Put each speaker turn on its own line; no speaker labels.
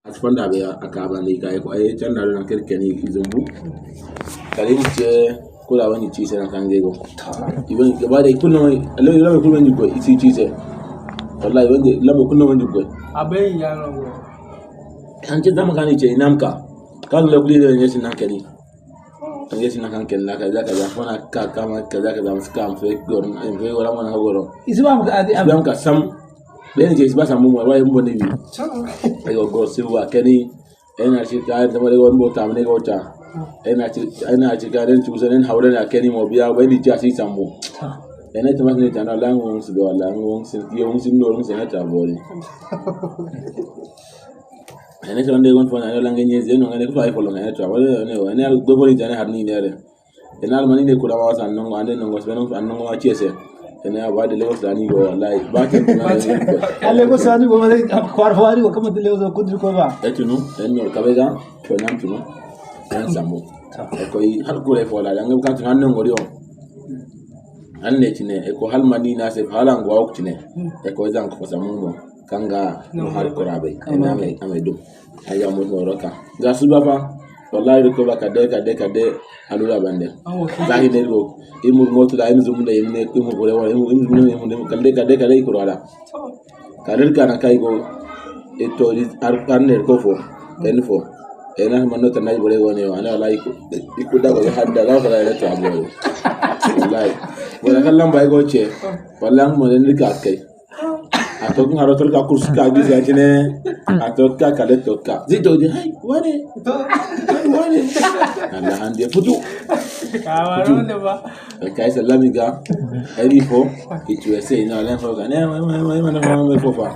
asfanda be akaba ne kai ko ay tan na kerkeni izumbu kalin ce kula wani ci sai kan gego ibn gaba da kullum Allah ya kullum ko isi ci sai wallahi wanda labo kullum wanda ko
abai ya rago
an ce zama kan ce namka kan la kuli da ne sin nan kani an yesi nan kan ken la kaza kaza fona ka kama kaza kaza muska am fe goron en fe wala mana goron
isbam ka adi
isbam ka sam ben je isba sam mo wala mo ne bi ayo go siwa kani ena shi ka da mare won ta ne go ta ena ci ga den tuzanen haure na kani mo biya bai di jasi sammo ena ta masne ta na lango su do lango sin yo sin do sin ta bole ene to ande gon fona no lange nyeze no ngane ko ay folo ngane to wala ne ene al do boli jane har ni nere ene al mani ne kula wa san no ande no ngos benon an no wa chiese ene aba de lewos dani go wallahi ba ke
alle ko sani go mare kwar fawari ko kamata lewos ko dir ko ba
etunu en no kabega to nam tunu en sambo ko yi har ko le fola ngam kan tan no ngori on an ne tine e ko hal mani na se halan go ok tine e ko zan ko samungo kanga no har korabe ina me amedo aya mo no roka ga suba fa wallahi ko ba kade alula bande zahi ne go imur moto da imu zumunda imne ko mo gore wala imu kade ko wala kadel kana kai go e to arner ko fo den fo ena manno tan ay bore woni wala wallahi ko da go hadda la fala la ta bo wallahi wala kallam bay go che wallahi mo den ka kai atok ngaro tol ka kursi ka gi jatine atok ka kale tokka zito di hay wane Allah hande futu
kawaro ne ba
kai salami ga ari fo itu ese ina len fo ga ne ma fo fa